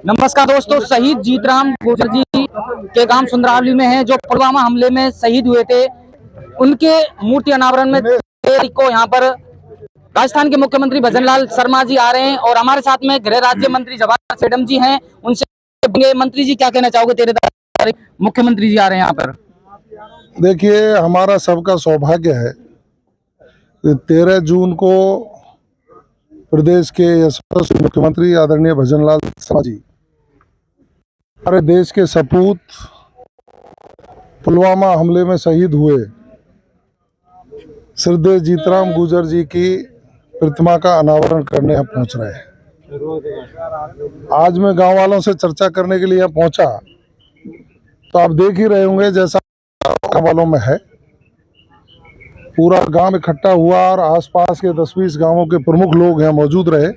नमस्कार दोस्तों, शहीद जीतराम गुर्जर जी के गांव सुंदरावली में है, जो पुलवामा हमले में शहीद हुए थे। उनके मूर्ति अनावरण में 13 को यहाँ पर राजस्थान के मुख्यमंत्री भजनलाल शर्मा जी आ रहे हैं और हमारे साथ में गृह राज्य मंत्री जवाहर सेठम जी हैं। उनसे मंत्री जी क्या कहना चाहोगे? 13 तारीख मुख्यमंत्री जी आ रहे हैं यहाँ पर। देखिए, हमारा सबका सौभाग्य है कि 13 जून को प्रदेश के यशस्वी मुख्यमंत्री आदरणीय भजनलाल शर्मा जी हमारे देश के सपूत पुलवामा हमले में शहीद हुए श्रद्धेय जीतराम गुर्जर जी की प्रतिमा का अनावरण करने यहाँ पहुँच रहे हैं। आज मैं गांव वालों से चर्चा करने के लिए यहाँ पहुँचा, तो आप देख ही रहे होंगे जैसा गांव वालों में है। पूरा गांव इकट्ठा हुआ और आसपास के 10-20 गांवों के प्रमुख लोग यहाँ मौजूद रहे।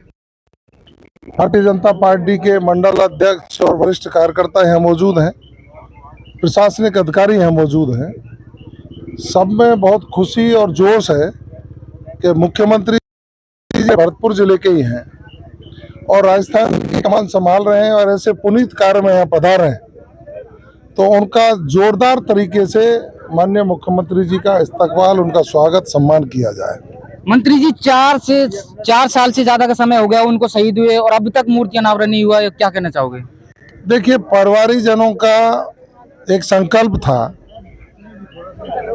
भारतीय जनता पार्टी के मंडल अध्यक्ष और वरिष्ठ कार्यकर्ता यहाँ मौजूद हैं, प्रशासनिक अधिकारी यहाँ मौजूद हैं। सब में बहुत खुशी और जोश है कि मुख्यमंत्री जी भरतपुर जिले के ही हैं और राजस्थान की कमान संभाल रहे हैं और ऐसे पुनीत कार्य में यहाँ पधारे हैं, तो उनका जोरदार तरीके से माननीय मुख्यमंत्री जी का इस्तकबाल, उनका स्वागत, सम्मान किया जाए। मंत्री जी, 4 साल से ज्यादा का समय हो गया उनको शहीद हुए और अब तक मूर्ति अनावरण नहीं हुआ, क्या कहना चाहोगे? देखिए, परिवारी जनों का एक संकल्प था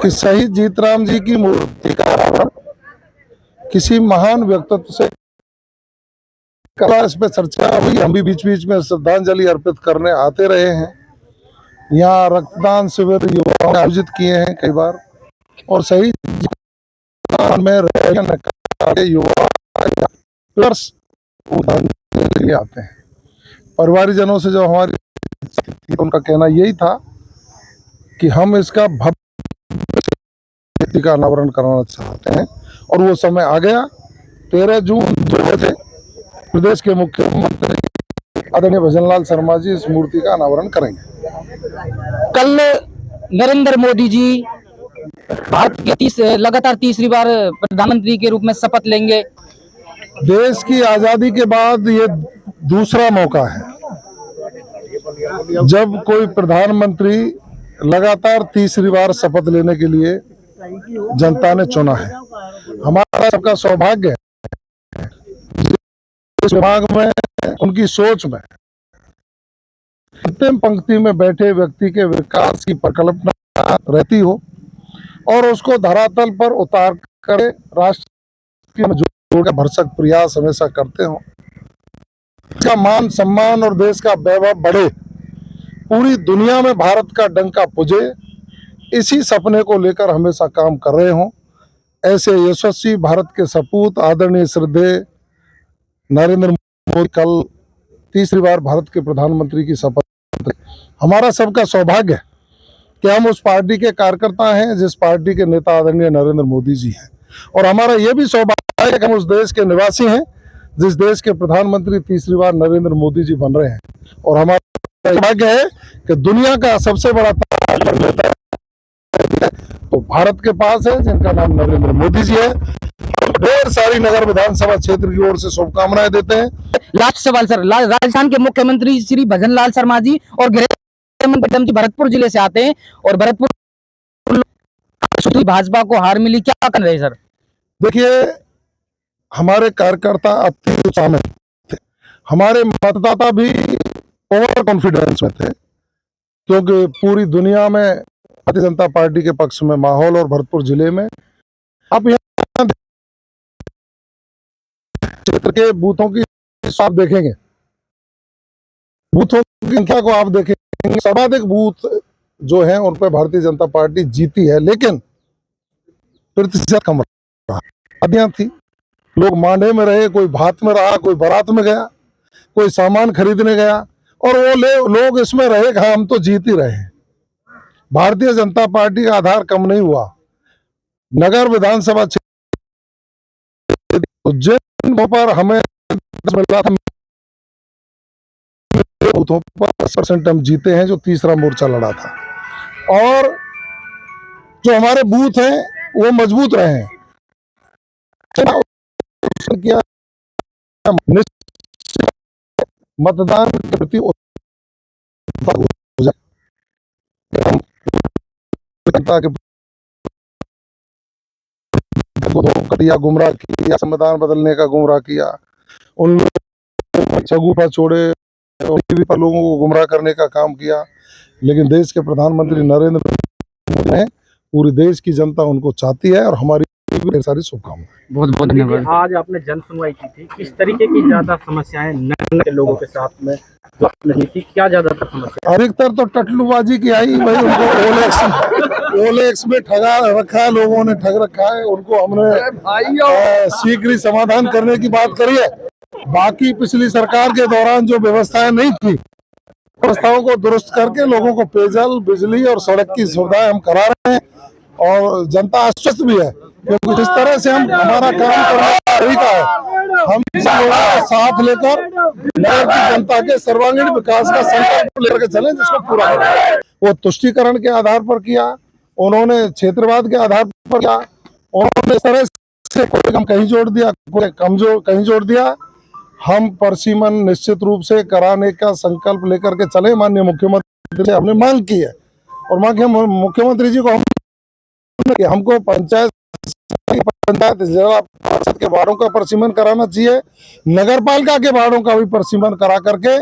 कि शहीद जीतराम जी की मूर्ति का अनावरण किसी महान व्यक्तित्व से, इस पे चर्चा हुई। हम भी बीच बीच में श्रद्धांजलि अर्पित करने आते रहे हैं। यहाँ रक्तदान शिविर युवाओं ने आयोजित किए हैं कई बार, और शहीद में युवा के लिए आते हैं। परिवारी जनों से जो हमारी, उनका कहना यही था कि हम इसका भव्य का अनावरण कराना चाहते हैं और वो समय आ गया। 13 जून 2 बजे प्रदेश के मुख्यमंत्री आदरणीय भजनलाल शर्मा जी इस मूर्ति का अनावरण करेंगे। कल नरेंद्र मोदी जी भारत के लगातार तीसरी बार प्रधानमंत्री के रूप में शपथ लेंगे। देश की आजादी के बाद ये दूसरा मौका है जब कोई प्रधानमंत्री लगातार तीसरी बार शपथ लेने के लिए जनता ने चुना है। हमारा सबका सौभाग्य है इस विभाग में, उनकी सोच में अंतिम पंक्ति में बैठे व्यक्ति के विकास की परिकल्पना रहती हो और उसको धरातल पर उतार कर राष्ट्र में जोड़कर भरसक प्रयास हमेशा करते हो। इसका मान सम्मान और देश का वैभव बढ़े, पूरी दुनिया में भारत का डंका पुजे, इसी सपने को लेकर हमेशा काम कर रहे हों। ऐसे यशस्वी भारत के सपूत आदरणीय श्रद्धेय नरेंद्र मोदी कल तीसरी बार भारत के प्रधानमंत्री की शपथ। हमारा सबका सौभाग्य है कि हम उस पार्टी के कार्यकर्ता हैं जिस पार्टी के नेता आदरणीय नरेंद्र मोदी जी हैं, और हमारा ये भी सौभाग्य है कि हम उस देश के निवासी हैं जिस देश के प्रधानमंत्री तीसरी बार नरेंद्र मोदी जी बन रहे हैं। और हमारा सौभाग्य है कि दुनिया का सबसे बड़ा नेता तो भारत के पास है, जिनका नाम नरेंद्र मोदी जी है। ढेर सारी नगर विधानसभा क्षेत्र की ओर से शुभकामनाएं देते हैं। लास्ट सवाल सर, राजस्थान के मुख्यमंत्री श्री भजनलाल शर्मा जी और गृह मंत्री जी भरतपुर जिले से आते हैं और भरतपुर भाजपा को हार मिली, क्या कर रहे हैं सर? देखिए, हमारे कार्यकर्ता अति उत्साह में थे, हमारे मतदाता भी ओवर कॉन्फिडेंस में थे, क्योंकि पूरी दुनिया में भारतीय जनता पार्टी के पक्ष में माहौल और भरतपुर जिले में आप यहाँ क्षेत्र के बूथों की आप देखेंगे, बूथों की संख्या को आप देखेंगे, सर्वाधिक बूथ जो हैं उन पर भारतीय जनता पार्टी जीती है, लेकिन प्रतिशत कम रहा। शादियां थी, लोग मांडे में रहे, कोई भात में रहा, कोई बारात में गया, कोई सामान खरीदने गया, और वो लोग इसमें रहे कि हम तो जीत ही रहे हैं। भारतीय जनता पार्टी का आधार कम नहीं हुआ। नगर विधानसभा उज्जैन पर हमें मिला था, बूथों पर 10% हम जीते हैं, जो तीसरा मोर्चा लड़ा था, और जो हमारे बूथ हैं वो मजबूत रहे हैं। मतदान के प्रति उत्साह हो जाए। हम जनता के कटिया गुमराह किया, संविधान बदलने का गुमराह किया, उन शगुफा छोड़े और टीवी पर लोगों को गुमराह करने का काम किया। लेकिन देश के प्रधानमंत्री नरेंद्र मोदी हैं, पूरी देश की जनता उनको चाहती है और हमारी भी ढेर सारी शुभकामनाएं। बहुत बहुत धन्यवाद। आज आपने जन सुनवाई की थी, किस तरीके की ज्यादा समस्याएं नगर के लोगों के साथ में जो आपने की थी, क्या ज्यादातर समस्या? अधिकतर तो टटलूबाजी की आई भाई, उनको ओलेक्स में ठगा रखा है, लोगों ने ठग रखा है, उनको हमने शीघ्र ही समाधान करने की बात करी है। बाकी पिछली सरकार के दौरान जो व्यवस्थाएं नहीं थी, व्यवस्थाओं को दुरुस्त करके लोगों को पेयजल, बिजली और सड़क की सुविधाएं हम करा रहे हैं और जनता आश्वस्त भी है, क्योंकि जिस तरह से हम हमारा काम करने का तरीका है, हम सब लोगों का साथ लेकर नगर की जनता के सर्वांगीण विकास का संकल्प लेकर के चले, जिसको पूरा करें। वो तुष्टीकरण के आधार पर किया, उन्होंने क्षेत्रवाद के आधार पर किया, उन्होंने इस तरह से कोई कम कहीं जोड़ दिया, कोई कमजोर कहीं जोड़ दिया। हम परसीमन निश्चित रूप से कराने का संकल्प लेकर के चले। माननीय मुख्यमंत्री से हमने मांग की है और मांग मुख्यमंत्री जी को हमको पंचायत जिला परिषद के वार्डों का परसीमन कराना चाहिए, नगर पालिका के वार्डों का भी परसीमन करा करके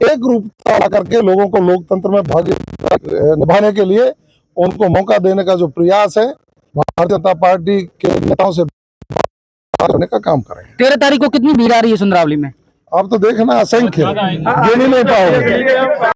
एक रूपता ला करके लोगों को लोकतंत्र में भागीदारी निभाने के लिए उनको मौका देने का जो प्रयास है, भारतीय जनता पार्टी के नेताओं से करने का काम करेंगे। 13 तारीख को कितनी भीड़ आ रही है सुंदरावली में? आप तो देखना असंख्य, गिन नहीं पाओगे।